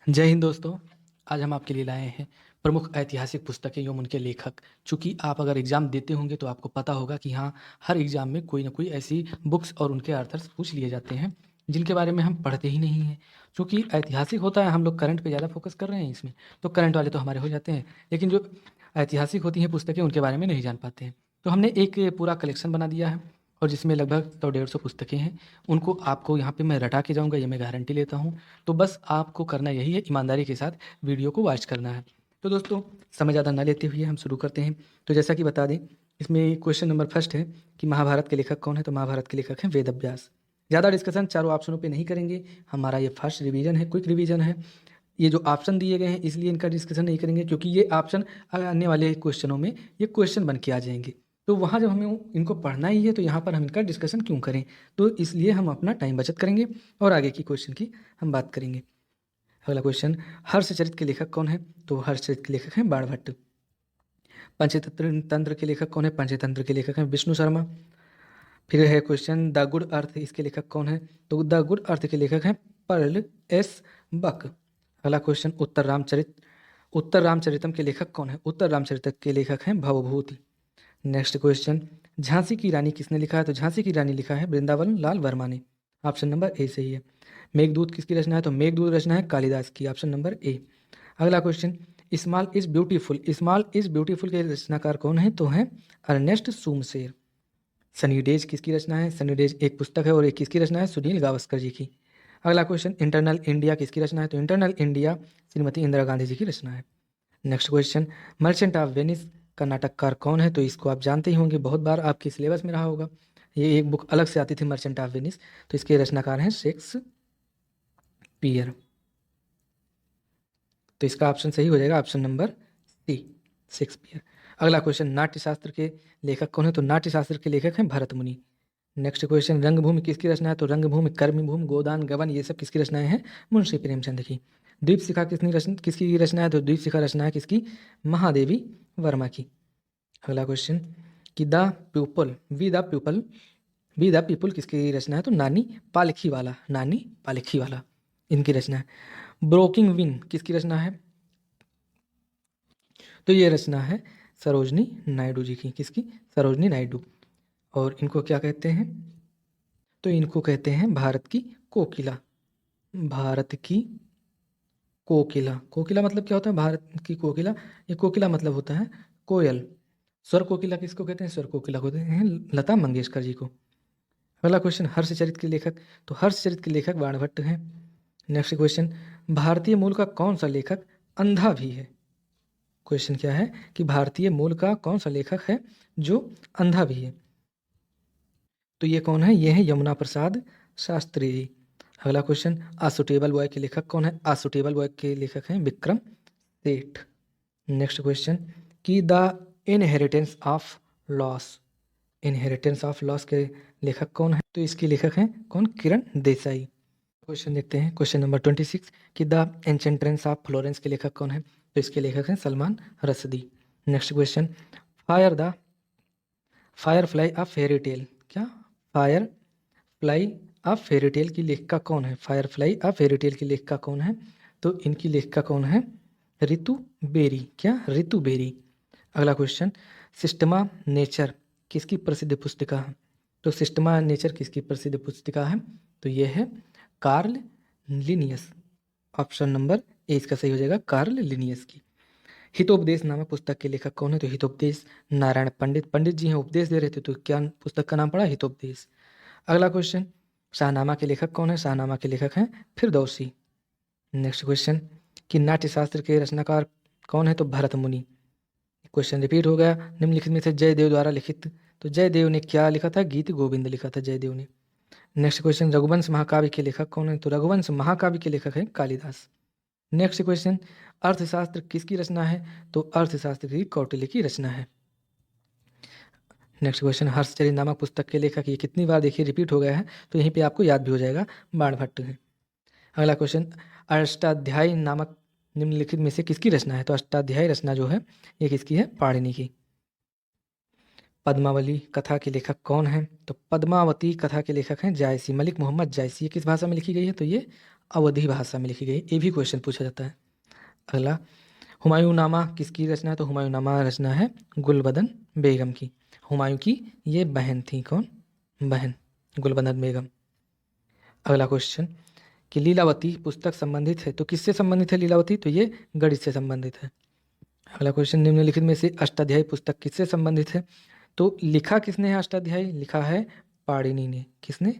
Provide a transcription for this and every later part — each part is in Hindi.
जय हिंद दोस्तों। आज हम आपके लिए लाए हैं प्रमुख ऐतिहासिक पुस्तकें एवं उनके लेखक। चूँकि आप अगर एग्ज़ाम देते होंगे तो आपको पता होगा कि हाँ, हर एग्ज़ाम में कोई ना कोई ऐसी बुक्स और उनके ऑथर्स पूछ लिए जाते हैं, जिनके बारे में हम पढ़ते ही नहीं हैं। चूँकि ऐतिहासिक होता है, हम लोग करंट पे ज़्यादा फ़ोकस कर रहे हैं इसमें, तो करंट वाले तो हमारे हो जाते हैं, लेकिन जो ऐतिहासिक होती हैं पुस्तकें, उनके बारे में नहीं जान पाते हैं। तो हमने एक पूरा कलेक्शन बना दिया है और जिसमें लगभग 100-150 पुस्तकें हैं। उनको आपको यहाँ पे मैं रटा के जाऊँगा, ये मैं गारंटी लेता हूँ। तो बस आपको करना यही है, ईमानदारी के साथ वीडियो को वॉच करना है। तो दोस्तों, समय ज़्यादा ना लेते हुए हम शुरू करते हैं। तो जैसा कि बता दें, इसमें क्वेश्चन नंबर फर्स्ट है कि महाभारत के लेखक कौन है? तो महाभारत के लेखक हैं वेद व्यास। ज़्यादा डिस्कशन चारों ऑप्शनों पे नहीं करेंगे। हमारा ये फर्स्ट रिवीजन है, क्विक रिवीजन है। ये जो ऑप्शन दिए गए हैं इसलिए इनका डिस्कशन नहीं करेंगे, क्योंकि ये ऑप्शन आने वाले क्वेश्चनों में ये क्वेश्चन बन के आ जाएंगे। तो वहाँ जब हमें इनको पढ़ना ही है तो यहाँ पर हम इनका डिस्कशन क्यों करें? तो इसलिए हम अपना टाइम बचत करेंगे और आगे की क्वेश्चन की हम बात करेंगे। अगला क्वेश्चन, हर्षचरित के लेखक कौन है? तो हर्षचरित के लेखक हैं बाणभट्ट। पंचतंत्र तंत्र के लेखक कौन है? पंचतंत्र के लेखक हैं विष्णु शर्मा। फिर है क्वेश्चन, द गुड अर्थ, इसके लेखक कौन है? तो द गुड अर्थ के लेखक हैं पर्ल एस बक। अगला क्वेश्चन, उत्तर रामचरितम के लेखक कौन है? उत्तर रामचरितम के लेखक हैं भवभूति। नेक्स्ट क्वेश्चन, झांसी की रानी किसने लिखा है? तो झांसी की रानी लिखा है वृंदावन लाल वर्मा ने। ऑप्शन नंबर ए सही है। मेघदूत किसकी रचना है? तो मेघदूत रचना है कालिदास की। Option number A. अगला question, small is beautiful, small is beautiful के रचनाकार कौन है? तो हैं अर्नेस्ट सूमसेर। सनी डेज किसकी रचना है? सनी डेज एक पुस्तक है और एक किसकी रचना है? सुनील गावस्कर जी की। अगला क्वेश्चन, इंटरनल इंडिया किसकी रचना है? तो इंटरनल इंडिया श्रीमती इंदिरा गांधी जी की रचना है। Next question, merchant of Venice का नाटककार कौन है? तो इसको आप जानते ही होंगे, बहुत बार आपके सिलेबस में रहा होगा। ये एक बुक अलग से आती थी, मर्चेंट ऑफ वेनिस। तो इसके रचनाकार हैं शेक्सपियर। तो इसका ऑप्शन सही हो जाएगा ऑप्शन नंबर सी, शेक्सपियर। अगला क्वेश्चन, नाट्यशास्त्र के लेखक कौन है? तो नाट्यशास्त्र के लेखक हैं भरत मुनि। नेक्स्ट क्वेश्चन, रंगभूमि किसकी रचना है? तो रंगभूमि, कर्मभूमि, गोदान, गबन, ये सब किसकी रचनाएं हैं? मुंशी प्रेमचंद की। द्वीपशिखा किसकी रचना है? तो द्वीपशिखा रचना है किसकी? महादेवी वर्मा की। अगला क्वेश्चन, कि the people we the people किसकी रचना है? तो नानी पालखीवाला, नानी पालखीवाला इनकी रचना है। ब्रोकिंग विंग किसकी रचना है? तो ये रचना है सरोजनी नायडू जी की। किसकी? सरोजनी नायडू। और इनको क्या कहते हैं? तो इनको कहते हैं भारत की कोकिला। भारत की कोकिला। कोकिला मतलब क्या होता है? भारत की कोकिला। ये कोकिला मतलब होता है कोयल। स्वर कोकिला किसको कहते हैं? स्वर कोकिला कहते हैं लता मंगेशकर जी को। अगला क्वेश्चन, हर्षचरित के लेखक, तो हर्षचरित के लेखक बाणभट्ट हैं। नेक्स्ट क्वेश्चन, भारतीय मूल का कौन सा लेखक अंधा भी है? क्वेश्चन क्या है कि भारतीय मूल का कौन सा लेखक है जो अंधा भी है? तो ये कौन है? ये है यमुना प्रसाद शास्त्री जी। अगला क्वेश्चन, आसुटेबल बॉय के लेखक कौन है? आसुटेबल बॉय के लेखक हैं विक्रम सेठ। नेक्स्ट क्वेश्चन, कि the inheritance of loss, inheritance of loss के लेखक कौन है? तो इसके लेखक हैं कौन? किरण देसाई। क्वेश्चन देखते हैं, क्वेश्चन नंबर 26, कि द एंचेंट्रेंस ऑफ फ्लोरेंस के लेखक कौन है? तो इसके लेखक हैं Salman Rushdie. Next question, the firefly of fairy tale, क्या? Firefly of fairy tale की लेखिका कौन है? Firefly of fairy tale की लेखिका कौन है? तो इनकी लेखिका कौन है? रितु बेरी। क्या? रितु बेरी। अगला क्वेश्चन, सिस्टमा नेचर किसकी प्रसिद्ध पुस्तिका है? तो सिस्टमा नेचर किसकी प्रसिद्ध पुस्तिका है? तो ये है कार्ल लिनियस। ऑप्शन नंबर ए इसका सही हो जाएगा, कार्ल लिनियस की। हितोपदेश नामक पुस्तक के लेखक कौन है? तो हितोपदेश नारायण पंडित, पंडित जी हैं, उपदेश दे रहे थे, तो क्या पुस्तक का नाम पड़ा? हितोपदेश। अगला क्वेश्चन, शाहनामा के लेखक कौन है? शाहनामा के लेखक हैं फिरदौसी। नेक्स्ट क्वेश्चन, कि नाट्यशास्त्र के रचनाकार कौन है? तो भरत मुनि। क्वेश्चन रिपीट हो गया, निम्नलिखित में से जयदेव द्वारा लिखित, तो जयदेव ने क्या लिखा था? गीत गोविंद लिखा था जयदेव ने। नेक्स्ट क्वेश्चन, रघुवंश महाकाव्य के लेखक कौन है? तो रघुवंश महाकाव्य के लेखक हैं कालिदास। नेक्स्ट क्वेश्चन, अर्थशास्त्र किसकी रचना है? तो अर्थशास्त्र की कौटिल्य की रचना है। नेक्स्ट क्वेश्चन, हर्षचरित नामक पुस्तक के लेखक, ये कितनी बार देखिए रिपीट हो गया है, तो यहीं पे आपको याद भी हो जाएगा, बाणभट्ट है। अगला क्वेश्चन, अष्टाध्यायी नामक निम्नलिखित में से किसकी रचना है? तो अष्टाध्यायी रचना जो है ये किसकी है? पाणिनि की। पद्मावली कथा के लेखक कौन है? तो पद्मावती कथा के लेखक हैं जायसी, मलिक मोहम्मद जायसी। ये किस भाषा में लिखी गई है? तो ये अवधी भाषा में लिखी गई, ये भी क्वेश्चन पूछा जाता है। अगला, हुमायूंनामा किसकी रचना है? तो हुमायूंनामा रचना है गुलबदन बेगम की। हुमायूं की ये बहन थी, कौन? बहन, गुलबदन बेगम। अगला क्वेश्चन कि लीलावती पुस्तक संबंधित है, तो किससे संबंधित है लीलावती? तो ये गणित से संबंधित है। अगला क्वेश्चन, निम्नलिखित में से अष्टाध्यायी पुस्तक किससे संबंधित है? तो लिखा किसने है अष्टाध्यायी? लिखा है पाणिनि ने। किसने?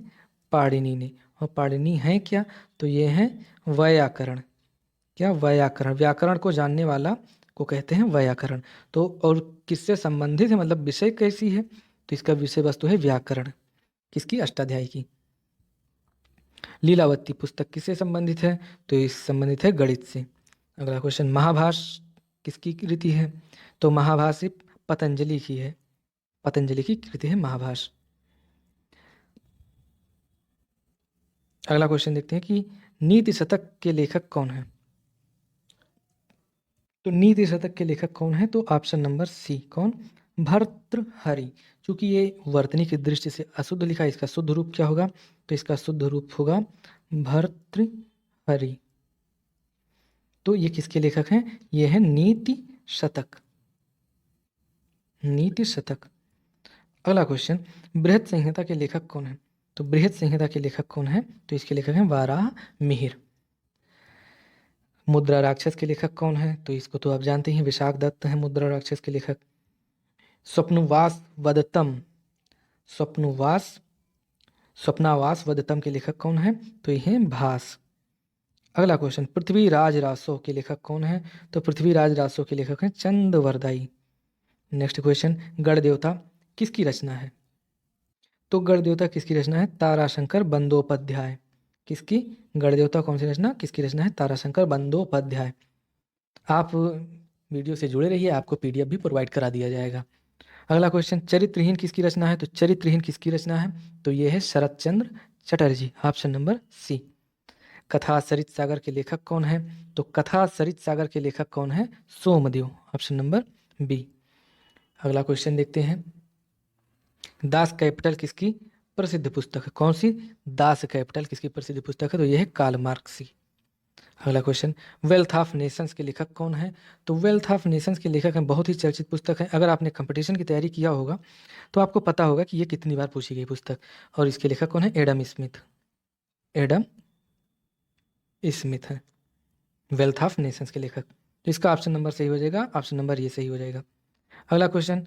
पाणिनि ने। और पाणिनि है क्या? तो ये है व्याकरण। क्या? व्याकरण। व्याकरण को जानने वाला को कहते हैं व्याकरण। तो और किससे संबंधित है, मतलब विषय कैसी है? तो इसका विषय वस्तु है व्याकरण। किसकी? अष्टाध्यायी की। लीलावती पुस्तक किससे संबंधित है? तो इस संबंधित है गणित से। अगला क्वेश्चन, महाभाष किसकी कृति है? तो महाभाष पतंजलि की है। पतंजलि की कृति है महाभाष। अगला क्वेश्चन देखते हैं कि नीति शतक के लेखक कौन है? तो नीति शतक के लेखक कौन है? तो ऑप्शन नंबर सी, कौन? भर्तृहरि। चूंकि ये वर्तनी की दृष्टि से अशुद्ध लिखा है, इसका शुद्ध रूप क्या होगा? तो इसका शुद्ध रूप होगा भर्तृहरि। तो ये किसके लेखक हैं? ये है नीति शतक। नीति शतक। अगला क्वेश्चन, बृहत संहिता के लेखक कौन है? तो बृहत संहिता के लेखक कौन है? तो इसके लेखक हैं वाराह मिहिर। मुद्रा राक्षस के लेखक कौन है? तो इसको तो आप जानते हैं, विशाख दत्त हैं मुद्रा राक्षस के लेखक। स्वप्नवास वदत्तम, स्वप्नवास स्वप्नावास वदत्तम के लेखक कौन है? तो ये हैं भास। अगला क्वेश्चन, पृथ्वीराज रासो के लेखक कौन है? तो पृथ्वीराज रासो के लेखक हैं चंदवरदाई। नेक्स्ट क्वेश्चन, गण देवता किसकी रचना है? तो गण देवता किसकी रचना है? ताराशंकर बंदोपाध्याय। किसकी? गण देवता कौन सी रचना? किसकी रचना है? ताराशंकर बंदोपाध्याय। आप वीडियो से जुड़े रहिए, आपको पीडीएफ भी प्रोवाइड करा दिया जाएगा। अगला क्वेश्चन, चरित्रहीन किसकी रचना है? तो चरित्रहीन किसकी रचना है? तो ये है Sharat Chandra Chatterjee. Option number C. Katha Sarit सागर के लेखक कौन है? तो कथा सरित सागर के लेखक कौन है? सोमदेव। Option number B. अगला क्वेश्चन देखते हैं, दास कैपिटल किसकी प्रसिद्ध पुस्तक है? कौन सी? दास कैपिटल किसकी प्रसिद्ध पुस्तक है? तो यह है कार्ल मार्क्स की। अगला क्वेश्चन, वेल्थ ऑफ नेशंस के लेखक कौन है? तो वेल्थ ऑफ नेशंस के लेखक हैं, बहुत ही चर्चित पुस्तक है। अगर आपने कंपटीशन की तैयारी किया होगा तो आपको पता होगा कि ये कितनी बार पूछी गई पुस्तक। और इसके लेखक कौन है? Adam Smith. एडम स्मिथ है वेल्थ ऑफ नेशंस के लेखक। तो इसका ऑप्शन नंबर सही हो जाएगा, ऑप्शन नंबर ये सही हो जाएगा। अगला क्वेश्चन,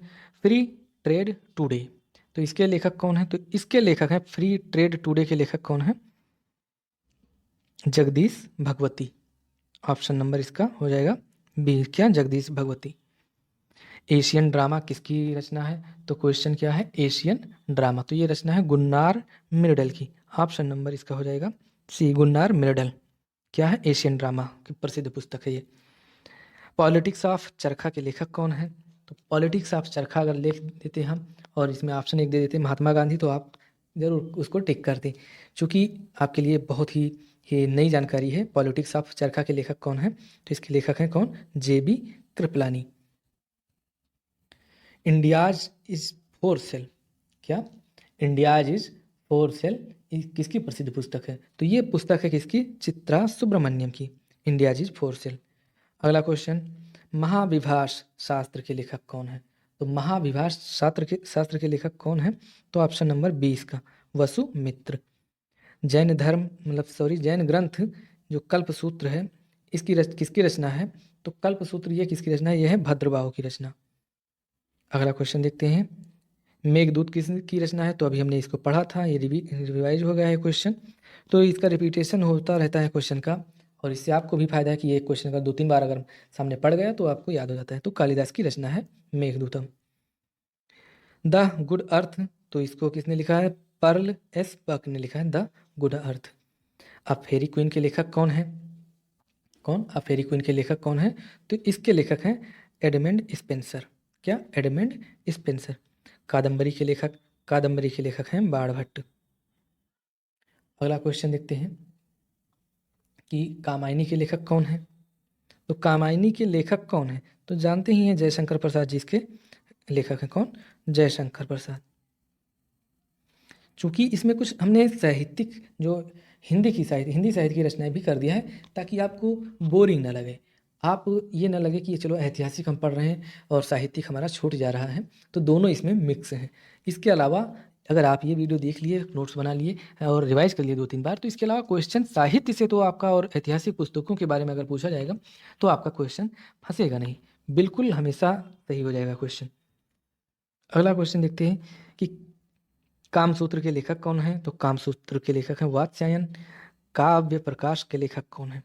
फ्री ट्रेड टुडे, तो इसके लेखक कौन है? तो इसके लेखक हैं, फ्री ट्रेड टुडे के लेखक कौन है? जगदीश भगवती। ऑप्शन नंबर इसका हो जाएगा बी, क्या? जगदीश भगवती। एशियन ड्रामा किसकी रचना है? तो क्वेश्चन क्या है? एशियन ड्रामा, तो ये रचना है गुन्नार मिर्डल की। ऑप्शन नंबर इसका हो जाएगा सी, गुन्नार मिर्डल। क्या है? एशियन ड्रामा की प्रसिद्ध पुस्तक है ये। पॉलिटिक्स ऑफ चरखा के लेखक कौन है? तो पॉलिटिक्स ऑफ चरखा अगर लिख देते हम और इसमें ऑप्शन एक दे देते महात्मा गांधी, तो आप जरूर उसको टिक कर दें, क्योंकि आपके लिए बहुत ही ये नई जानकारी है। पॉलिटिक्स ऑफ चरखा के लेखक कौन है? तो इसके लेखक हैं कौन? JB Kripalani. India's is for sale, क्या? इंडियाज इज फॉर सेल किसकी प्रसिद्ध पुस्तक है? तो ये पुस्तक है किसकी? चित्रा सुब्रमण्यम की, इंडियाज इज फॉर सेल। अगला क्वेश्चन, महाविभाष शास्त्र के लेखक कौन है? तो महाविभाष शास्त्र के लेखक कौन है? तो ऑप्शन नंबर 20 का वसुमित्र। जैन धर्म मतलब सॉरी जैन ग्रंथ जो कल्पसूत्र है, इसकी किसकी रचना है? तो कल्पसूत्र ये किसकी रचना है? यह है भद्रबाहु की रचना। अगला क्वेश्चन देखते हैं, मेघदूत किसकी रचना है? तो अभी हमने इसको पढ़ा था, ये रिवाइज हो गया है क्वेश्चन। तो इसका रिपीटेशन होता रहता है क्वेश्चन का, और इससे आपको भी फायदा है कि ये क्वेश्चन का 2-3 बार अगर सामने पड़ गया तो आपको याद हो जाता है। तो कालिदास की रचना है मेघदूतम। द गुड अर्थ, तो इसको किसने लिखा है? पर्ल एस बक ने लिखा है द गुड अर्थ। अब फेरी क्वीन के लेखक कौन है? कौन? अब फेरी क्वीन के लेखक कौन है? तो इसके लेखक हैं एडमंड स्पेंसर। क्या? Edmund Spenser. कादम्बरी के लेखक हैं बाणभट्ट। अगला क्वेश्चन देखते हैं कि कामायनी के लेखक कौन है? तो कामायनी के लेखक कौन है? तो जानते ही हैं जयशंकर प्रसाद जी इसके लेखक हैं। कौन? जयशंकर प्रसाद। चूंकि इसमें कुछ हमने साहित्यिक जो हिंदी साहित्य की रचनाएं भी कर दिया है, ताकि आपको बोरिंग ना लगे, आप ये ना लगे कि चलो ऐतिहासिक हम पढ़ रहे हैं और साहित्यिक हमारा छूट जा रहा है, तो दोनों इसमें मिक्स हैं। इसके अलावा अगर आप ये वीडियो देख लिए, नोट्स बना लिए और रिवाइज कर लिए 2-3 बार, तो इसके अलावा क्वेश्चन साहित्य से तो आपका और ऐतिहासिक पुस्तकों के बारे में अगर पूछा जाएगा तो आपका क्वेश्चन फंसेगा नहीं, बिल्कुल हमेशा सही हो जाएगा क्वेश्चन। अगला क्वेश्चन देखते हैं कि कामसूत्र के लेखक कौन है? तो कामसूत्र के लेखक हैं वात्स्यायन। काव्य प्रकाश के लेखक कौन है?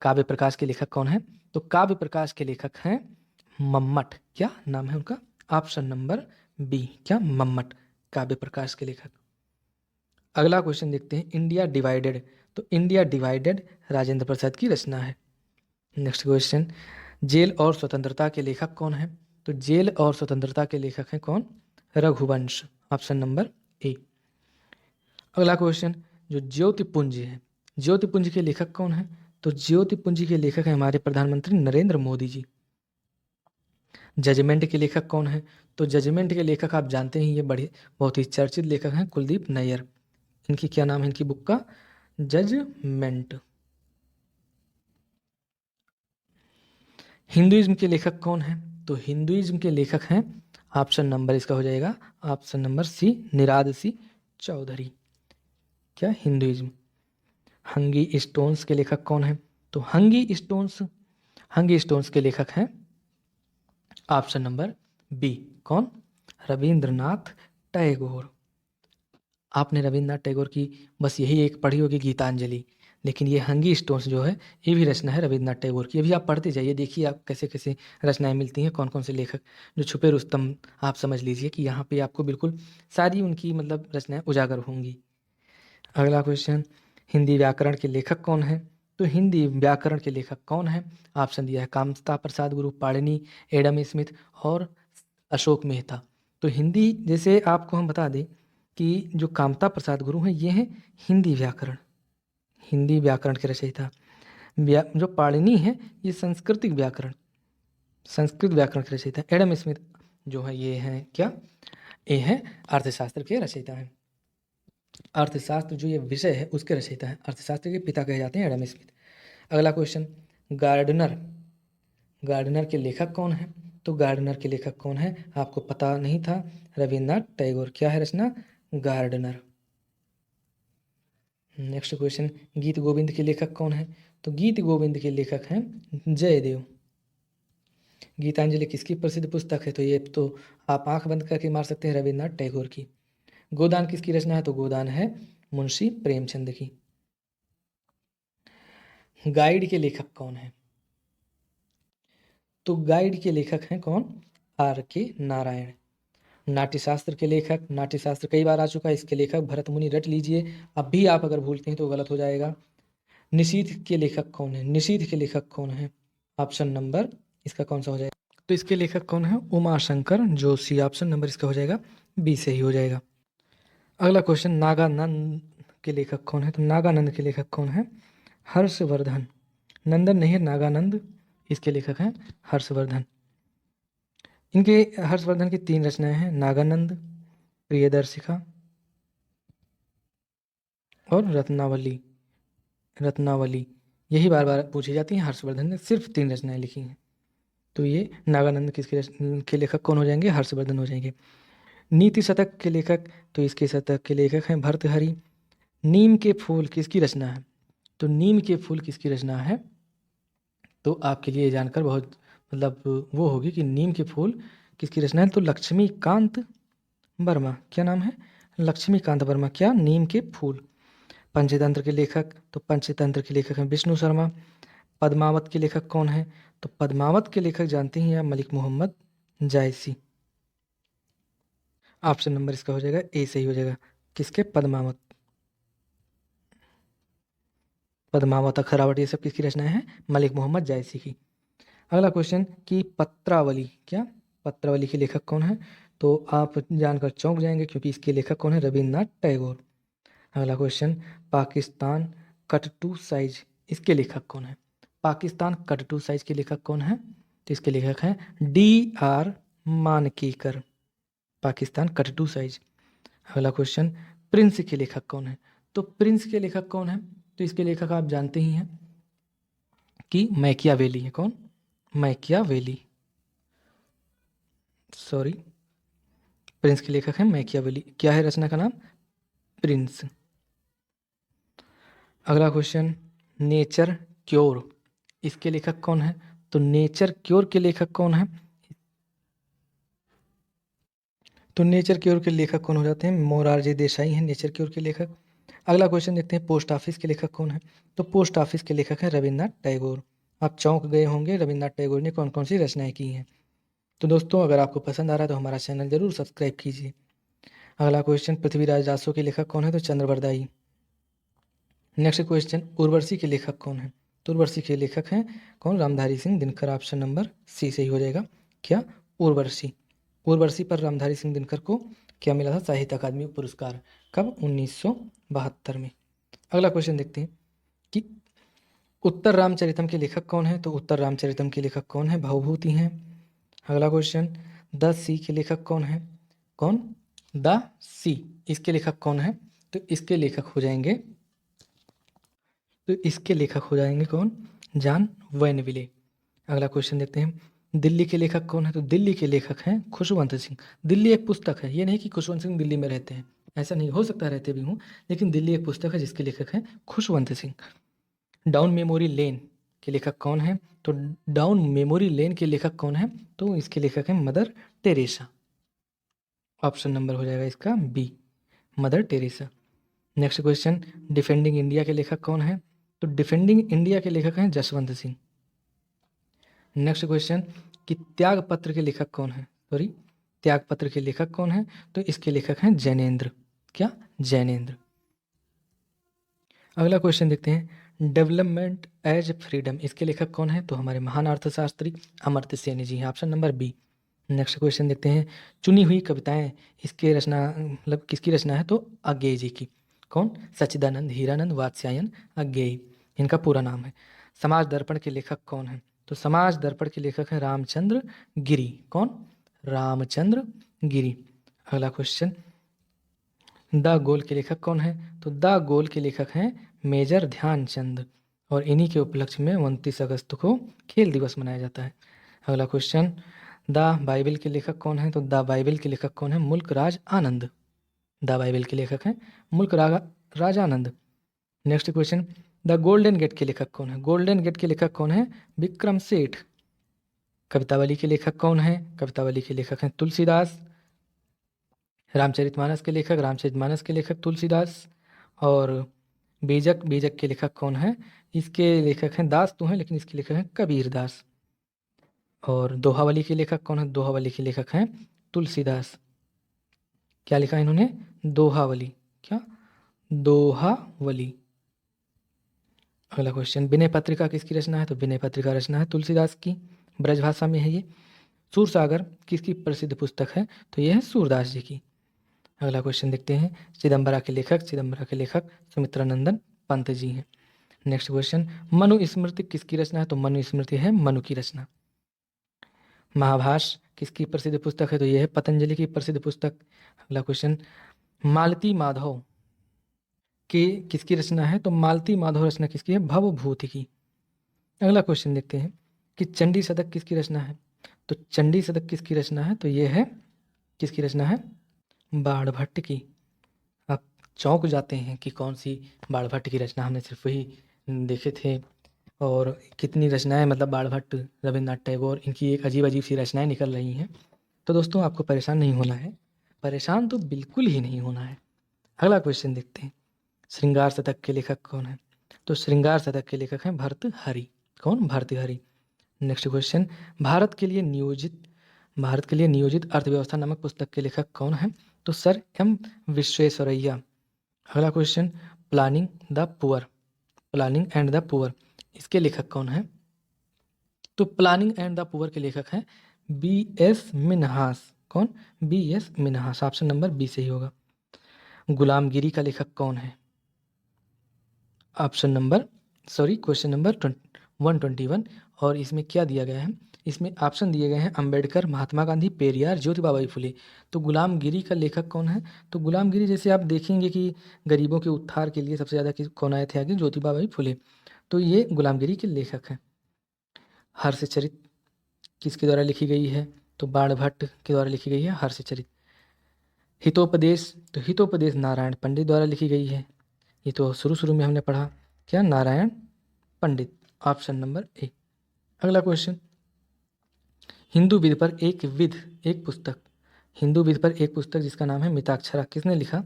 काव्य प्रकाश के लेखक कौन है? तो काव्य प्रकाश के लेखक हैं मम्मट। क्या नाम है उनका? ऑप्शन नंबर बी, क्या? मम्मट, काव्य प्रकाश के लेखक। अगला क्वेश्चन देखते हैं, इंडिया डिवाइडेड। तो इंडिया डिवाइडेड राजेंद्र प्रसाद की रचना है। नेक्स्ट क्वेश्चन, जेल और स्वतंत्रता के लेखक कौन है? तो जेल और स्वतंत्रता के लेखक हैं कौन? Raghuvansh, option number A. अगला क्वेश्चन, जो ज्योतिपुंज है, ज्योतिपुंज के लेखक कौन है? तो ज्योतिपुंज के लेखक हैं हमारे प्रधानमंत्री नरेंद्र मोदी जी। जजमेंट के लेखक कौन है? तो जजमेंट के लेखक आप जानते हैं, ये बड़े बहुत ही चर्चित लेखक हैं, कुलदीप नैयर। इनकी क्या नाम है इनकी बुक का? जजमेंट। हिंदुइज्म के लेखक कौन है? तो हिंदुइज्म के लेखक हैं, ऑप्शन नंबर इसका हो जाएगा ऑप्शन नंबर सी, निराद सी चौधरी। क्या? हिंदुइज्म। हंगी स्टोन्स के लेखक कौन है? तो हंगी स्टोन्स के लेखक हैं ऑप्शन नंबर बी, कौन? रविंद्रनाथ टैगोर। आपने रविंद्रनाथ टैगोर की बस यही एक पढ़ी होगी, गीतांजलि, लेकिन ये हंगी स्टोन्स जो है ये भी रचना है रविंद्रनाथ टैगोर की। अभी आप पढ़ते जाइए, देखिए आप कैसे कैसे रचनाएं मिलती हैं, कौन कौन से लेखक। जो छुपे रुस्तम, आप समझ लीजिए कि यहाँ पे आपको बिल्कुल सारी उनकी मतलब रचनाएं उजागर होंगी। अगला क्वेश्चन, हिंदी व्याकरण के लेखक कौन है? तो हिंदी व्याकरण के लेखक कौन है? ऑप्शन दिया है कामता प्रसाद गुरु, पाणिनि, एडम स्मिथ और अशोक मेहता। तो हिंदी, जैसे आपको हम बता दें कि जो कामता प्रसाद गुरु हैं ये हैं हिंदी व्याकरण के रचयिता। जो पाणिनि है ये संस्कृत व्याकरण के रचयिता। एडम स्मिथ जो है ये हैं क्या? ये है अर्थशास्त्र के रचयिता हैं। अर्थशास्त्र जो ये विषय है उसके रचयिता हैं, अर्थशास्त्र के पिता कहे जाते हैं एडम स्मिथ। अगला क्वेश्चन, गार्डनर के लेखक कौन है? तो गार्डनर के लेखक कौन है? आपको पता नहीं था, रविन्द्रनाथ टैगोर। क्या है रचना? गार्डनर। नेक्स्ट क्वेश्चन, गीत गोविंद के लेखक कौन है? तो गीत गोविंद के लेखक हैं जयदेव। गीतांजलि किसकी प्रसिद्ध पुस्तक है? तो ये तो आप आंख बंद करके मार सकते हैं, रविन्द्रनाथ टैगोर की। गोदान किसकी रचना है? तो गोदान है मुंशी प्रेमचंद की। गाइड के लेखक कौन है? तो गाइड के लेखक हैं कौन? आर के नारायण। नाट्यशास्त्र के लेखक, नाट्यशास्त्र कई बार आ चुका है, इसके लेखक भरत मुनि, रट लीजिए। अब भी आप अगर भूलते हैं तो गलत हो जाएगा। निशीथ के लेखक कौन है? निशीथ के लेखक कौन है? ऑप्शन नंबर इसका कौन सा हो जाएगा? तो इसके लेखक कौन है? उमाशंकर जोशी। ऑप्शन नंबर इसका हो जाएगा बी, सही हो जाएगा। अगला क्वेश्चन, नागानंद के लेखक कौन है? तो नागानंद के लेखक कौन है? हर्षवर्धन। नंदन नहीं है, नागानंद इसके लेखक हैं हर्षवर्धन। इनके हर्षवर्धन की 3 रचनाएं हैं, नागानंद, प्रियदर्शिका और रत्नावली। यही बार बार पूछी जाती हैं। हर्षवर्धन ने सिर्फ 3 रचनाएं लिखी हैं। तो ये नागानंद के लेखक कौन हो जाएंगे? हर्षवर्धन हो जाएंगे। नीति शतक के लेखक, तो इसके शतक के लेखक हैं भर्तृहरि। नीम के फूल किसकी रचना है? तो नीम के फूल किसकी रचना है? तो आपके लिए जानकर बहुत मतलब वो होगी कि नीम के फूल किसकी रचना है। तो लक्ष्मीकांत वर्मा। क्या नाम है? लक्ष्मीकांत वर्मा। क्या? नीम के फूल। पंचतंत्र के लेखक, तो पंचतंत्र के लेखक हैं विष्णु शर्मा। पद्मावत के लेखक कौन है? तो पद्मावत के लेखक जानते हैं आप, मलिक मोहम्मद जायसी। ऑप्शन नंबर इसका हो जाएगा ए, सही हो जाएगा। किसके? पद्मावत। पद्मावत, अखरावट, ये सब किसकी रचनाएं हैं? मलिक मोहम्मद जायसी की। अगला क्वेश्चन कि पत्रावली, क्या? पत्रावली के लेखक कौन है? तो आप जानकर चौंक जाएंगे क्योंकि इसके लेखक कौन है? रविन्द्रनाथ टैगोर। अगला question, Pakistan cut to size, इसके लेखक कौन है? पाकिस्तान कट टू साइज के लेखक कौन है? तो इसके लेखक हैं D.R. Mankekar. Pakistan cut to size. अगला क्वेश्चन, प्रिंस के लेखक कौन है? तो प्रिंस के लेखक कौन है? तो इसके लेखक आप जानते ही हैं कि मैकियावेली है। कौन? मैकियावेली। सॉरी, प्रिंस के लेखक हैं मैकियावेली। क्या है रचना का नाम? प्रिंस। अगला क्वेश्चन, नेचर क्योर, इसके लेखक कौन है? तो नेचर क्योर के लेखक कौन है? तो नेचर क्योर के लेखक कौन हो जाते हैं? मोरारजी देसाई हैं नेचर क्योर के लेखक। अगला क्वेश्चन देखते हैं, पोस्ट ऑफिस के लेखक कौन है? तो पोस्ट ऑफिस के लेखक हैं रविन्द्रनाथ टैगोर। आप चौंक गए होंगे रविन्द्रनाथ टैगोर ने कौन कौन सी रचनाएं की हैं। तो दोस्तों, अगर आपको पसंद आ रहा है तो हमारा चैनल जरूर सब्सक्राइब कीजिए। अगला क्वेश्चन, पृथ्वीराज रासो के लेखक कौन है? तो चंद्रबरदाई। नेक्स्ट क्वेश्चन, उर्वशी के लेखक कौन है? तो उर्वशी के लेखक हैं कौन? Ramdhari Singh Dinkar. Option number C सही हो जाएगा। क्या? उर्वशी। उर्वशी पर रामधारी सिंह दिनकर को क्या मिला था? साहित्य अकादमी पुरस्कार। कब? 1972 में। अगला क्वेश्चन देखते हैं कि उत्तर रामचरितम के लेखक कौन है? तो उत्तर रामचरितम के लेखक कौन है? भवभूति हैं। अगला क्वेश्चन, द सी के लेखक कौन है? कौन? द सी, इसके लेखक कौन है? तो इसके लेखक हो जाएंगे कौन? जॉन वैनविले। अगला क्वेश्चन देखते हैं, दिल्ली के लेखक कौन है? तो दिल्ली के लेखक हैं खुशवंत सिंह। दिल्ली एक पुस्तक है, ये नहीं कि खुशवंत सिंह दिल्ली में रहते हैं, ऐसा नहीं, हो सकता रहते भी हूँ, लेकिन दिल्ली एक पुस्तक है जिसके लेखक हैं Khushwant Singh. Down memory lane के लेखक कौन है? तो डाउन मेमोरी लेन के लेखक कौन है? तो इसके लेखक हैं मदर टेरेसा। ऑप्शन नंबर हो जाएगा इसका B, Mother Teresa. Next question, defending India के लेखक कौन है? तो डिफेंडिंग इंडिया के लेखक हैं जसवंत सिंह। नेक्स्ट क्वेश्चन, कि त्याग पत्र के लेखक कौन है? सॉरी, त्याग पत्र के लेखक कौन है? तो इसके लेखक हैं जैनेन्द्र। क्या? जैनेन्द्र। अगला क्वेश्चन देखते हैं, डेवलपमेंट एज फ्रीडम, इसके लेखक कौन है? तो हमारे महान अर्थशास्त्री अमर्त्य सेन जी हैं। Option number B. Next question देखते हैं, चुनी हुई कविताएं, इसके रचना मतलब किसकी रचना है? तो अज्ञेय जी की। कौन? सच्चिदानंद हीरानंद वात्स्यायन अज्ञेय, इनका पूरा नाम है। समाज दर्पण के लेखक कौन है? तो समाज दर्पण के लेखक हैं रामचंद्र गिरी। कौन? रामचंद्र गिरी। अगला क्वेश्चन, द गोल के लेखक कौन है? तो द गोल के लेखक हैं मेजर ध्यानचंद, और इन्हीं के उपलक्ष्य में 29 अगस्त को खेल दिवस मनाया जाता है। अगला क्वेश्चन, द बाइबल के लेखक कौन है? तो द बाइबल के लेखक कौन है? मुल्क राज आनंद। द बाइबल के लेखक हैं Mulk Raj Anand. Next question, the golden gate के लेखक कौन है? गोल्डन गेट के लेखक कौन है? विक्रम सेठ। कवितावली के लेखक कौन है? कवितावली के लेखक हैं तुलसीदास। रामचरितमानस के लेखक तुलसीदास। और बीजक के लेखक कौन है? इसके लेखक हैं दास तो हैं, लेकिन इसके लेखक हैं कबीर दास। और दोहावली के लेखक कौन है? दोहावली के लेखक हैं तुलसीदास। क्या लिखा है इन्होंने? दोहावली। क्या? दोहावली। अगला क्वेश्चन, विनय पत्रिका किसकी रचना है? तो विनय पत्रिका रचना है तुलसीदास की, ब्रजभाषा में है ये। सूरसागर किसकी प्रसिद्ध पुस्तक है? तो यह है सूरदास जी की। अगला क्वेश्चन देखते हैं, चिदम्बरा के लेखक सुमित्रानंदन पंत जी हैं। नेक्स्ट क्वेश्चन, मनुस्मृति किसकी रचना है? तो मनुस्मृति है मनु की रचना। महाभाष्य किसकी प्रसिद्ध पुस्तक है? तो यह है पतंजलि की प्रसिद्ध पुस्तक। अगला क्वेश्चन, मालती माधव की किसकी रचना है? तो मालती माधव रचना किसकी है? भवभूति की। अगला क्वेश्चन देखते हैं कि चंडी सदक किसकी रचना है? तो चंडी सदक किसकी रचना है? तो यह है किसकी रचना है? बाणभट्ट की। आप चौंक जाते हैं कि कौन सी बाणभट्ट की रचना, हमने सिर्फ वही देखे थे, और कितनी रचनाएं, मतलब बाणभट्ट, रविन्द्रनाथ टैगोर, इनकी एक अजीब अजीब सी रचनाएं निकल रही हैं। तो दोस्तों, आपको परेशान नहीं होना है, परेशान तो बिल्कुल ही नहीं होना है। अगला क्वेश्चन देखते हैं, श्रृंगार शतक के लेखक कौन है? तो श्रृंगार शतक के लेखक हैं भर्तृहरि। कौन? भर्तृहरि। नेक्स्ट क्वेश्चन, भारत के लिए नियोजित अर्थव्यवस्था नामक पुस्तक के लेखक कौन है? तो सर एम विश्वेश्वरैया। अगला question, planning and the poor, इसके लेखक कौन है? तो प्लानिंग एंड द पुअर के लेखक हैं B.S. मिन्हास। कौन? B.S. Minhas. Option number B सही होगा। गुलामगिरी का लेखक कौन है? क्वेश्चन नंबर 121, और इसमें क्या दिया गया है इसमें ऑप्शन दिए गए हैं अंबेडकर, महात्मा गांधी, पेरियार, ज्योतिबा फुले। तो गुलामगिरी का लेखक कौन है? तो गुलामगिरी जैसे आप देखेंगे कि गरीबों के उत्थान के लिए सबसे ज़्यादा कौन आए थे आगे? ज्योतिबा फुले। तो ये गुलामगिरी के लेखक हैं। हर्षचरित किसके द्वारा लिखी गई है? तो बाणभट्ट के द्वारा लिखी गई है हर्षचरित। हितोपदेश, तो हितोपदेश नारायण पंडित द्वारा लिखी गई है। ये तो शुरू में हमने पढ़ा, क्या? नारायण पंडित, ऑप्शन नंबर ए। अगला क्वेश्चन, हिंदू विध पर एक पुस्तक, हिंदू विध पर एक पुस्तक जिसका नाम है मिताक्षरा, किसने लिखा?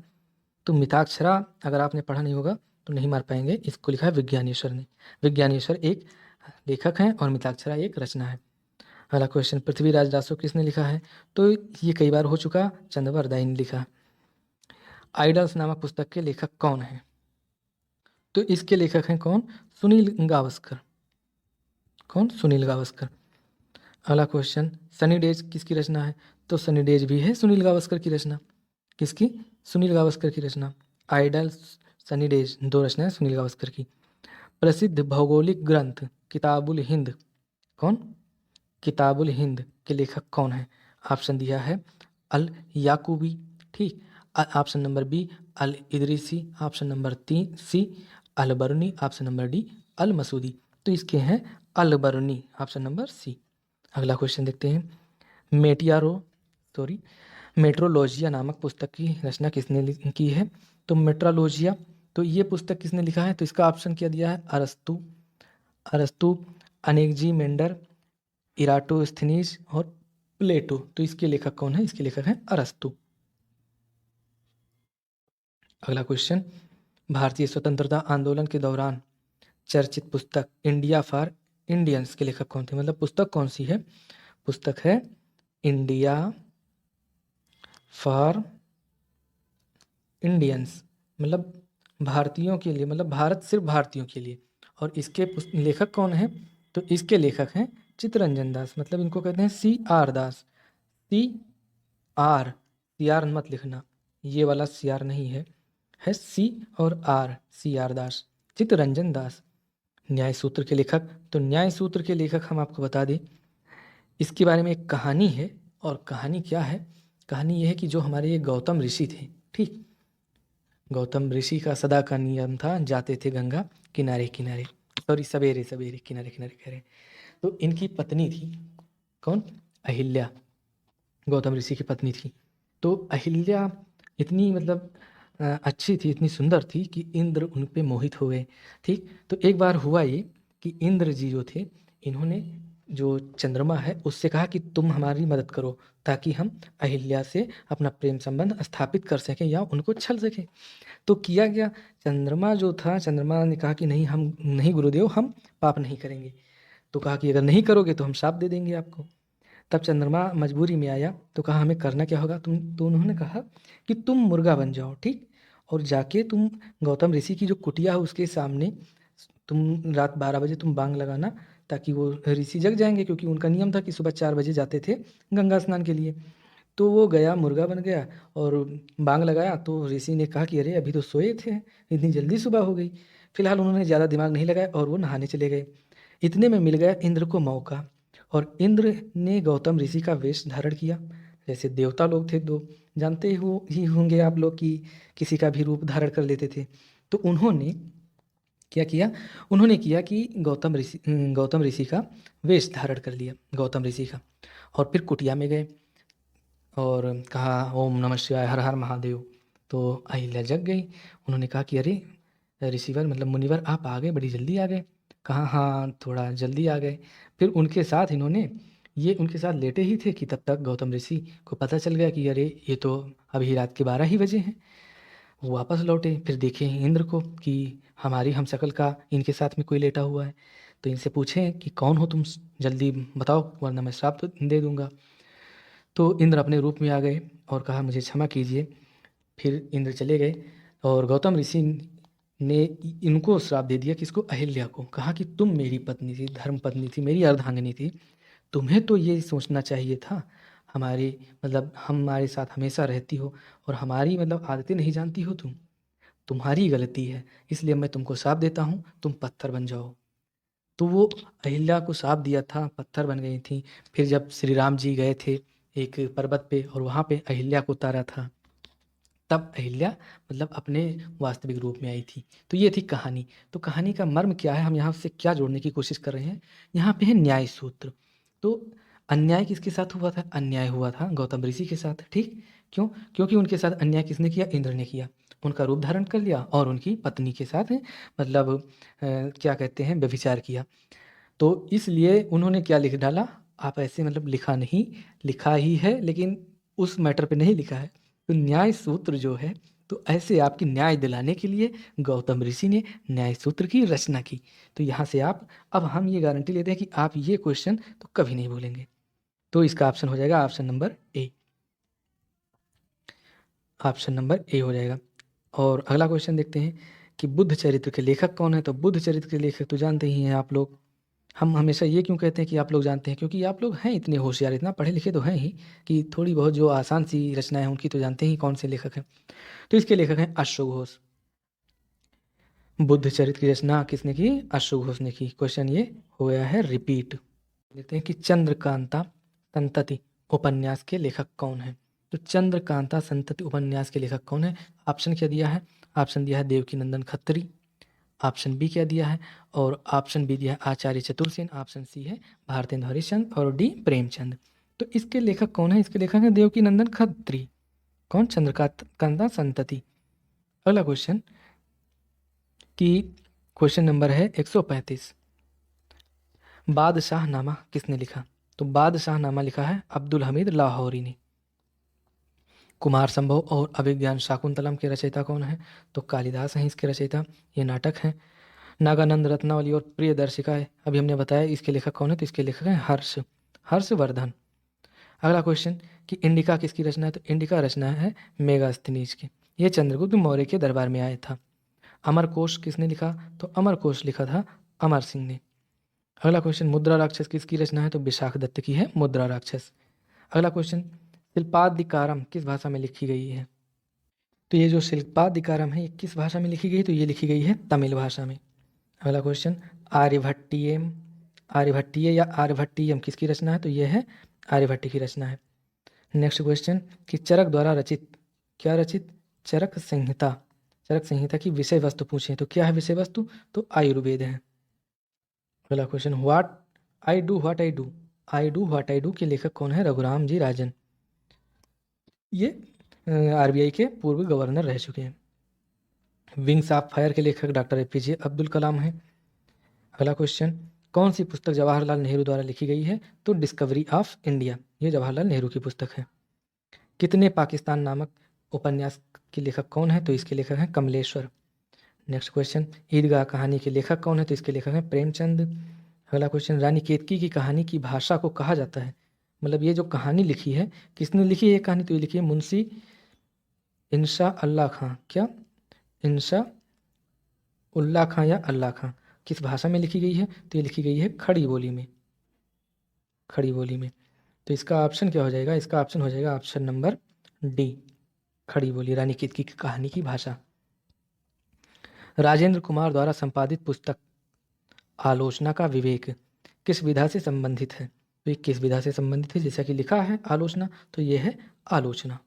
तो मिताक्षरा अगर आपने पढ़ा नहीं होगा तो नहीं मार पाएंगे, इसको लिखा है विज्ञानेश्वर ने। विज्ञानेश्वर एक लेखक हैं और मिताक्षरा एक रचना है। अगला क्वेश्चन, पृथ्वीराज रासो किसने लिखा है? तो ये कई बार हो चुका, चंद्रवरदाई ने लिखा। आइडल्स नामक पुस्तक के लेखक कौन है? तो इसके लेखक हैं कौन? सुनील गावस्कर। कौन? सुनील गावस्कर। अगला क्वेश्चन, सनी डेज किसकी रचना है? तो सनी डेज भी है सुनील गावस्कर की रचना। किसकी? सुनील गावस्कर की रचना। आइडल्स, सनी डेज, दो रचनाएं सुनील गावस्कर की। प्रसिद्ध भौगोलिक ग्रंथ किताबुल हिंद, कौन? किताबुल हिंद के लेखक कौन है? ऑप्शन दिया है अल याकूबी, ठीक। Option number B L Idrisi, option number सी अल बरनी, option number D all Masoodi. तो इसके हैं अल बरनी, ऑप्शन नंबर सी। अगला क्वेश्चन देखते हैं, मेट्रोलॉजिया नामक पुस्तक की रचना किसने की है? तो मेट्रोलॉजिया, तो ये पुस्तक किसने लिखा है? तो इसका ऑप्शन क्या दिया है? अरस्तु, अनेक्जीमेंडर, इराटोस्थनीज और प्लेटो। तो इसके लेखक कौन है? इसके लेखक हैं अरस्तु। अगला क्वेश्चन, भारतीय स्वतंत्रता आंदोलन के दौरान चर्चित पुस्तक इंडिया फॉर इंडियंस के लेखक कौन थे? मतलब पुस्तक कौन सी है? पुस्तक है इंडिया फॉर इंडियंस, मतलब भारतीयों के लिए, मतलब भारत सिर्फ भारतीयों के लिए। और इसके लेखक कौन है? तो इसके लेखक हैं चित्तरंजन दास, मतलब इनको कहते हैं CR दास। CR मत लिखना, ये वाला CR नहीं है C और R, CR दास, चित्तरंजन दास। न्याय सूत्र के लेखक, तो न्याय सूत्र के लेखक हम आपको बता दें, इसके बारे में एक कहानी है। और कहानी क्या है? कहानी यह है कि जो हमारे ये गौतम ऋषि थे, ठीक, गौतम ऋषि का सदा का नियम था, जाते थे गंगा किनारे किनारे, सॉरी सवेरे सवेरे किनारे किनारे कह रहे। तो इनकी पत्नी थी, कौन? अहिल्या, गौतम ऋषि की पत्नी थी। तो अहिल्या इतनी मतलब अच्छी थी, इतनी सुंदर थी कि इंद्र उन पे मोहित हो गए, ठीक। तो एक बार हुआ ये कि इंद्र जी जो थे, इन्होंने जो चंद्रमा है उससे कहा कि तुम हमारी मदद करो ताकि हम अहिल्या से अपना प्रेम संबंध स्थापित कर सकें या उनको छल सकें। तो किया गया, चंद्रमा जो था, चंद्रमा ने कहा कि नहीं, हम नहीं गुरुदेव, हम पाप नहीं करेंगे। तो कहा कि अगर नहीं करोगे तो हम श्राप दे देंगे आपको। तब चंद्रमा मजबूरी में आया, तो कहा हमें करना क्या होगा? तो उन्होंने कहा कि तुम मुर्गा बन जाओ, ठीक, और जाके तुम गौतम ऋषि की जो कुटिया है उसके सामने तुम रात 12 बजे तुम बांग लगाना, ताकि वो ऋषि जग जाएंगे, क्योंकि उनका नियम था कि सुबह 4 बजे जाते थे गंगा स्नान के लिए। तो वो गया, मुर्गा बन गया और बांग लगाया। तो ऋषि ने कहा कि अरे अभी तो सोए थे, इतनी जल्दी सुबह हो गई। फिलहाल उन्होंने ज़्यादा दिमाग नहीं लगाया और वो नहाने चले गए। इतने में मिल गया इंद्र को मौका, और इंद्र ने गौतम ऋषि का वेश धारण किया। जैसे देवता लोग थे, दो जानते ही होंगे आप लोग कि किसी का भी रूप धारण कर लेते थे। तो उन्होंने क्या किया? उन्होंने किया कि गौतम ऋषि का वेश धारण कर लिया, गौतम ऋषि का, और फिर कुटिया में गए और कहा ओम नमः शिवाय, हर हर महादेव। तो अहिल्या जग गई। उन्होंने कहा कि अरे ऋषिवर, मतलब मुनिवर, आप आ गए, बड़ी जल्दी आ गए। कहा हाँ, थोड़ा जल्दी आ गए। फिर उनके साथ इन्होंने, ये उनके साथ लेटे ही थे कि तब तक गौतम ऋषि को पता चल गया कि अरे ये तो अभी रात के 12 ही बजे हैं। वो वापस लौटे, फिर देखे इंद्र को कि हमारी हम शकल का इनके साथ में कोई लेटा हुआ है। तो इनसे पूछें कि कौन हो तुम, जल्दी बताओ वरना मैं श्राप तो दे दूंगा। तो इंद्र अपने रूप में आ गए और कहा मुझे क्षमा कीजिए। फिर इंद्र चले गए और गौतम ऋषि ने इनको श्राप दे दिया, किसको? अहिल्या को। कहा कि तुम मेरी पत्नी थी, धर्म पत्नी थी, मेरी अर्धांगिनी थी, तुम्हें तो ये सोचना चाहिए था, हमारे मतलब हमारे साथ हमेशा रहती हो और हमारी मतलब आदतें नहीं जानती हो तुम्हारी गलती है, इसलिए मैं तुमको श्राप देता हूँ, तुम पत्थर बन जाओ। तो वो अहिल्या को शाप दिया था, पत्थर बन गई थी। फिर जब श्री राम जी गए थे एक पर्वत पे और वहाँ पे अहिल्या को उतारा था, तब अहिल्या मतलब अपने वास्तविक रूप में आई थी। तो ये थी कहानी। तो कहानी का मर्म क्या है, हम यहाँ से क्या जोड़ने की कोशिश कर रहे हैं, यहाँ पे है न्याय सूत्र। तो अन्याय किसके साथ हुआ था, अन्याय हुआ था गौतम ऋषि के साथ, ठीक। क्यों, क्योंकि उनके साथ अन्याय किसने किया, इंद्र ने किया। उनका रूप धारण कर लिया और उनकी पत्नी के साथ मतलब क्या कहते हैं, व्यभिचार किया। तो इसलिए उन्होंने क्या लिख डाला, आप ऐसे मतलब लिखा नहीं, लिखा ही है लेकिन उस मैटर पे नहीं लिखा है। तो न्याय सूत्र जो है, तो ऐसे आपकी न्याय दिलाने के लिए गौतम ऋषि ने न्याय सूत्र की रचना की। तो यहाँ से आप, अब हम ये गारंटी लेते हैं कि आप ये क्वेश्चन तो कभी नहीं भूलेंगे। तो इसका ऑप्शन हो जाएगा ऑप्शन नंबर ए, ऑप्शन नंबर ए हो जाएगा। और अगला क्वेश्चन देखते हैं कि बुद्ध चरित्र के लेखक कौन है। तो बुद्ध चरित्र के लेखक तो जानते ही हैं आप लोग। हम हमेशा ये क्यों कहते हैं कि आप लोग जानते हैं, क्योंकि आप लोग हैं इतने होशियार, इतना पढ़े लिखे तो हैं ही कि थोड़ी बहुत जो आसान सी रचनाएं हैं उनकी तो जानते ही कौन से लेखक हैं। तो इसके लेखक हैं अश्वघोष। बुद्ध चरित्र की रचना किसने की, अश्वघोष ने की। क्वेश्चन ये हो गया है रिपीट। देखते हैं कि चंद्रकांता संतति उपन्यास के लेखक कौन है। तो चंद्रकांता संतति उपन्यास के लेखक कौन है, ऑप्शन क्या दिया है, ऑप्शन दिया है देवकीनंदन खत्री, ऑप्शन बी क्या दिया है, और ऑप्शन बी दिया है आचार्य चतुर्सेन, ऑप्शन सी है भारतेंदु हरिश्चंद्र और डी प्रेमचंद। तो इसके लेखक कौन है, इसके लेखक है देवकीनंदन खत्री। कौन, चंद्रकांता संतति। अगला क्वेश्चन कि क्वेश्चन नंबर है 135, बादशाहनामा किसने लिखा। तो बादशाहनामा लिखा है अब्दुल हमीद लाहौरी ने। कुमार संभव और अभिज्ञान शाकुंतलम के रचयिता कौन है, तो कालिदास हैं इसके रचयिता। ये नाटक है। नागानंद रत्नावली और प्रियदर्शिका है, अभी हमने बताया इसके लेखक कौन है, तो इसके लेखक हैं हर्षवर्धन। अगला क्वेश्चन कि इंडिका किसकी रचना है। तो इंडिका रचना है मेगास्थनीज की। ये चंद्रगुप्त मौर्य के दरबार में आया था। अमरकोश किसने लिखा, तो अमरकोश लिखा था अमर सिंह ने। अगला क्वेश्चन मुद्रा राक्षस किसकी रचना है, तो विशाख दत्त की है मुद्रा राक्षस। अगला क्वेश्चन शिल्पादिकारम किस भाषा में लिखी गई है। तो ये जो शिल्पादिकारम है ये किस भाषा में लिखी गई है, तो ये लिखी गई है तमिल भाषा में। अगला क्वेश्चन आर्यभट्टियम, आर्यभट्टीय या आर्यभट्टियम किसकी रचना है, तो ये है आर्यभट्टी की रचना है। नेक्स्ट क्वेश्चन कि चरक द्वारा रचित, क्या रचित, चरक संहिता, चरक संहिता की विषय वस्तु पूछे तो क्या है विषय वस्तु, तो आयुर्वेद है। अगला question what I do what I do, I do what I do के लेखक कौन है, रघुराम जी राजन। ये आरबीआई के पूर्व गवर्नर रह चुके हैं। विंग्स ऑफ फायर के लेखक डॉक्टर एपीजे अब्दुल कलाम हैं। अगला क्वेश्चन कौन सी पुस्तक जवाहरलाल नेहरू द्वारा लिखी गई है, तो डिस्कवरी ऑफ इंडिया, ये जवाहरलाल नेहरू की पुस्तक है। कितने पाकिस्तान नामक उपन्यास के लेखक कौन है, तो इसके लेखक हैं कमलेश्वर। नेक्स्ट क्वेश्चन ईदगाह कहानी के लेखक कौन है, तो इसके लेखक हैं प्रेमचंद। अगला क्वेश्चन रानी केतकी की कहानी की भाषा को कहा जाता है, मतलब ये जो कहानी लिखी है किसने लिखी है ये कहानी, तो ये लिखी है मुंशी इंशा अल्लाह खां। क्या, इंशा उल्ला खां या अल्लाह खां। किस भाषा में लिखी गई है, तो ये लिखी गई है खड़ी बोली में, खड़ी बोली में। तो इसका ऑप्शन क्या हो जाएगा, इसका ऑप्शन हो जाएगा ऑप्शन नंबर डी, खड़ी बोली, रानी केतकी की कहानी की भाषा। राजेंद्र कुमार द्वारा संपादित पुस्तक आलोचना का विवेक किस विधा से संबंधित है, तो ये किस विधा से संबंधित है, जैसा कि लिखा है आलोचना, तो ये है आलोचना।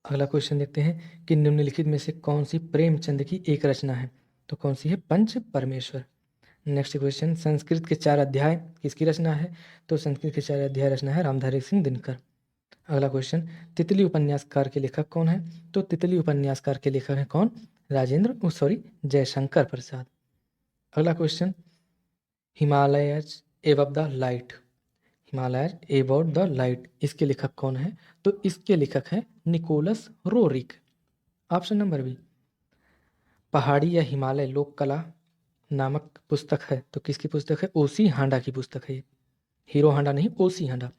अगला क्वेश्चन देखते हैं कि निम्नलिखित में से कौन सी प्रेमचंद की एक रचना है, तो कौन सी है, पंच परमेश्वर। नेक्स्ट क्वेश्चन संस्कृत के 4 अध्याय किसकी रचना है, तो संस्कृत के 4 अध्याय रचना है रामधारी सिंह दिनकर। अगला क्वेश्चन तितली उपन्यासकार के लेखक कौन है, तो तितली उपन्यासकार के लेखक हैं कौन, जयशंकर प्रसाद। अगला question Himalayas above the light, Himalaya about the light, इसके लेखक कौन है, तो इसके लेखक हैं Nicholas Roerich. Option number B पहाड़ी या हिमालय लोक कला नामक पुस्तक है, तो किसकी पुस्तक है, ओसी हांडा की पुस्तक है। हीरो हांडा नहीं, ओसी हांडा।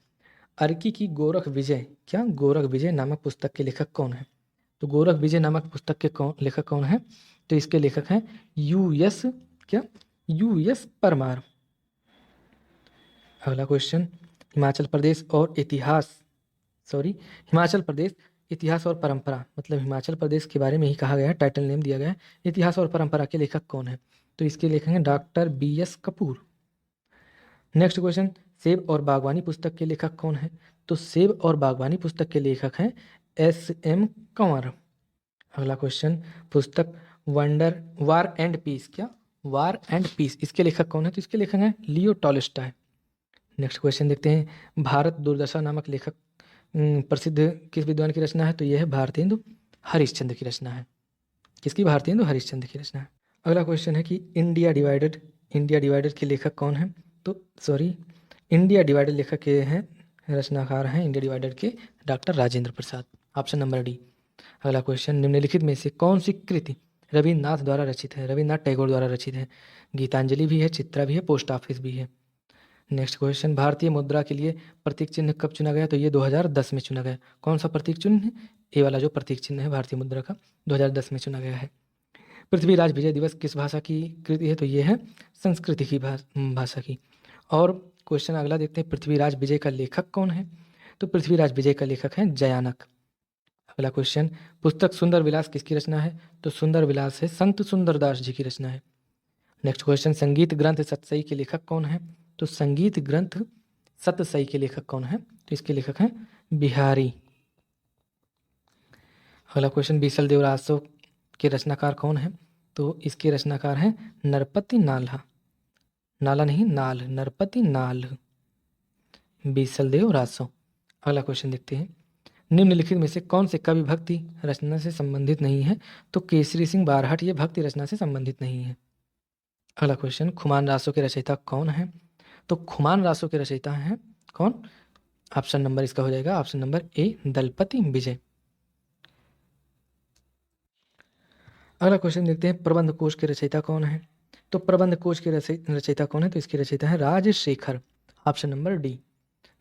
अर्की की गोरख विजय, क्या गोरख विजय नामक पुस्तक के लेखक कौन है, तो गोरख विजय नामक पुस्तक के लेखक कौन है, तो इसके लेखक हैं यूएस, क्या यूएस परमार। अगला क्वेश्चन हिमाचल प्रदेश और इतिहास, हिमाचल प्रदेश इतिहास और परंपरा, मतलब हिमाचल प्रदेश के बारे में ही कहा गया है, टाइटल नेम दिया गया है। इतिहास और परंपरा के लेखक कौन है? तो इसके लेखक हैं doctor BS Kapoor. Next question, सेब और बागवानी पुस्तक के लेखक कौन है? तो सेब और बागवानी पुस्तक के लेखक हैं SM कंवर। अगला क्वेश्चन, पुस्तक वंडर वार एंड पीस, क्या वार एंड पीस, इसके लेखक कौन है? तो इसके लेखक हैं लियो टॉलस्टॉय। नेक्स्ट क्वेश्चन देखते हैं, भारत दुर्दशा नामक लेखक प्रसिद्ध किस विद्वान की रचना है? तो यह है भारतेंदु हरिश्चंद्र की रचना है। किसकी? भारतेंदु हरिश्चंद्र की रचना है। अगला क्वेश्चन है कि इंडिया डिवाइडेड के लेखक कौन है? तो इंडिया डिवाइडेड लेखक के हैं, रचनाकार हैं इंडिया डिवाइडेड के doctor Rajendra Prasad. Option number D. अगला क्वेश्चन, निम्नलिखित में से कौन सी कृति रविन्द्रनाथ द्वारा रचित है? रविन्द्रनाथ टैगोर द्वारा रचित है। गीतांजलि भी है, चित्रा भी है, पोस्ट ऑफिस भी है। नेक्स्ट क्वेश्चन, भारतीय मुद्रा के लिए प्रतीक चिन्ह कब चुना गया? तो ये 2010 में चुना गया। कौन सा प्रतीक चिन्ह? ये वाला जो प्रतीक चिन्ह है भारतीय मुद्रा का 2010 में चुना गया है। पृथ्वीराज विजय दिवस किस भाषा की कृति है? तो ये है संस्कृत की भाषा की। और क्वेश्चन अगला देखते हैं, पृथ्वीराज विजय का लेखक कौन है? तो पृथ्वीराज विजय का लेखक है जयानक। अगला क्वेश्चन, पुस्तक सुंदर विलास किसकी रचना है? तो सुंदर विलास है संत सुंदरदास जी की रचना है। नेक्स्ट क्वेश्चन, संगीत ग्रंथ सतसई के लेखक कौन है? तो संगीत ग्रंथ सतसई के लेखक कौन है? तो इसके लेखक हैं बिहारी। अगला क्वेश्चन, बीसल देव राजस्व के रचनाकार कौन है? तो इसके रचनाकार हैं नरपति नाल्हा, नाला नहीं नाल, नरपति नाल, बीसल देव राजस्व। अगला क्वेश्चन देखते हैं, निम्नलिखित में से कौन से कवि भक्ति रचना से संबंधित नहीं है? तो केसरी सिंह बारहट ये भक्ति रचना से संबंधित नहीं है। अगला क्वेश्चन, खुमान रासो के रचयिता कौन है? तो खुमान रासो के रचयिता हैं कौन? ऑप्शन नंबर इसका हो जाएगा ऑप्शन नंबर ए, दलपति विजय। अगला क्वेश्चन देखते हैं, प्रबंध कोश के रचयिता कौन है? तो प्रबंध कोश के रचयिता कौन है? तो इसके रचयिता है Rajshekhar. Option number D.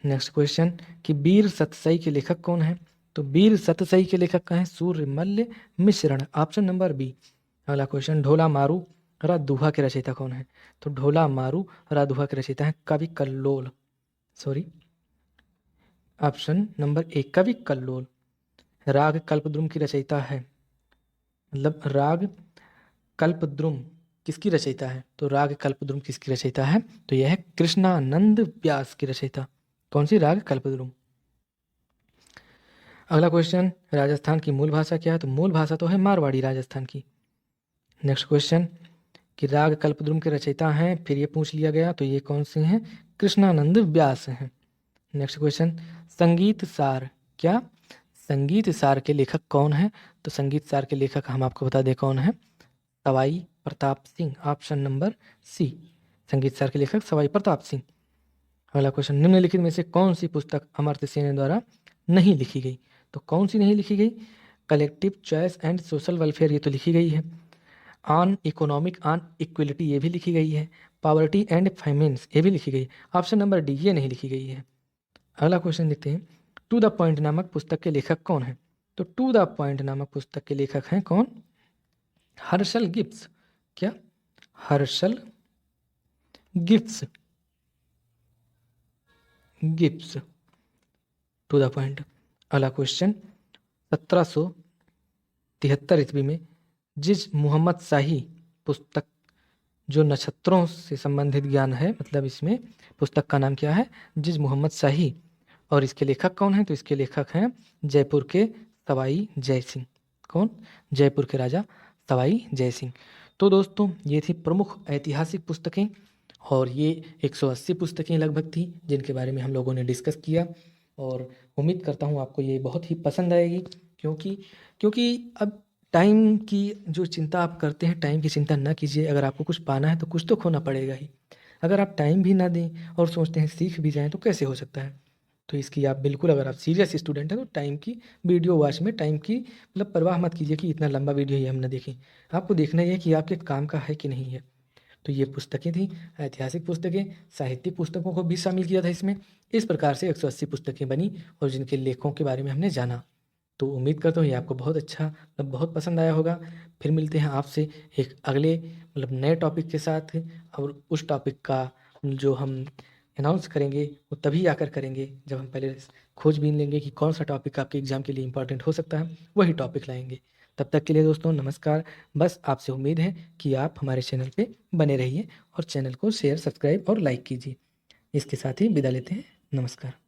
Next question, कि वीर सतसई के लेखक कौन है? तो वीर सतसई के लेखक का है Suryamall Mishran. Option number B. अगला क्वेश्चन, ढोला मारू राधुहा के रचयिता कौन है? तो ढोला मारू राधुहा के रचयिता है कवि कल्लोल। ऑप्शन नंबर ए, कवि कल्लोल। राग कल्पद्रुम की रचयिता है, मतलब राग कल्पद्रुम किसकी रचयिता है? तो राग कल्पद्रुम किसकी रचयिता है? तो यह है कृष्णानंद व्यास की रचयिता। कौन सी? राग कल्पद्रुम। अगला क्वेश्चन, राजस्थान की मूल भाषा क्या है? तो मूल भाषा तो है मारवाड़ी राजस्थान की। नेक्स्ट क्वेश्चन, कि राग कल्पद्रुम के रचयिता हैं, फिर ये पूछ लिया गया, तो ये कौन से हैं? कृष्णानंद व्यास हैं। नेक्स्ट क्वेश्चन, संगीत सार, क्या संगीत सार के लेखक कौन है? तो संगीत सार के लेखक हम आपको बता दें कौन है, Sawai Pratap Singh. Option number C, Sangeet Sar के लेखक सवाई प्रताप सिंह। अगला क्वेश्चन, निम्नलिखित में से कौन सी पुस्तक अमर्त्य सेन द्वारा नहीं लिखी गई? तो कौन सी नहीं लिखी गई? Collective choice and social welfare, ये तो लिखी गई है। ऑन इकोनॉमिक ऑन इक्वलिटी, ये भी लिखी गई है। पॉवर्टी एंड फाइनेंस, ये भी लिखी गई। ऑप्शन नंबर डी, ये नहीं लिखी गई है। अगला क्वेश्चन देखते हैं, टू द पॉइंट नामक पुस्तक के लेखक कौन है? तो टू द पॉइंट नामक पुस्तक के लेखक हैं कौन? Herschelle Gibbs. क्या? Herschelle Gibbs, Gibbs, to the point. अगला क्वेश्चन, 1773 ईस्वी में जिस मोहम्मद शाही पुस्तक जो नक्षत्रों से संबंधित ज्ञान है, मतलब इसमें पुस्तक का नाम क्या है? जिस मोहम्मद शाही। और इसके लेखक कौन हैं? तो इसके लेखक हैं जयपुर के सवाई जय सिंह। कौन? जयपुर के राजा सवाई जय सिंह। तो दोस्तों, ये थी प्रमुख ऐतिहासिक पुस्तकें, और ये 180 पुस्तकें लगभग थी जिनके बारे में हम लोगों ने डिस्कस किया। और उम्मीद करता हूँ आपको ये बहुत ही पसंद आएगी, क्योंकि अब टाइम की जो चिंता आप करते हैं, टाइम की चिंता ना कीजिए। अगर आपको कुछ पाना है तो कुछ तो खोना पड़ेगा ही। अगर आप टाइम भी ना दें और सोचते हैं सीख भी जाएं, तो कैसे हो सकता है? तो इसकी आप बिल्कुल, अगर आप सीरियस स्टूडेंट हैं, तो टाइम की वीडियो वॉच में टाइम की मतलब परवाह मत कीजिए कि इतना लंबा वीडियो ही हम ना देखें। आपको देखना ही है कि आपके काम का है कि नहीं है। तो ये पुस्तकें थी, ऐतिहासिक पुस्तकें, साहित्यिक पुस्तकों को भी शामिल किया था इसमें। इस प्रकार से 180 पुस्तकें बनी और जिनके लेखकों के बारे में हमने जाना। तो उम्मीद करता हूँ ये आपको बहुत अच्छा, मतलब बहुत पसंद आया होगा। फिर मिलते हैं आपसे एक अगले, मतलब नए टॉपिक के साथ, और उस टॉपिक का जो हम अनाउंस करेंगे वो तभी आकर करेंगे जब हम पहले खोजबीन लेंगे कि कौन सा टॉपिक आपके एग्ज़ाम के लिए इंपॉर्टेंट हो सकता है, वही टॉपिक लाएंगे। तब तक के लिए दोस्तों नमस्कार। बस आपसे उम्मीद है कि आप हमारे चैनल पे बने रहिए और चैनल को शेयर, सब्सक्राइब और लाइक कीजिए। इसके साथ ही विदा लेते हैं। नमस्कार।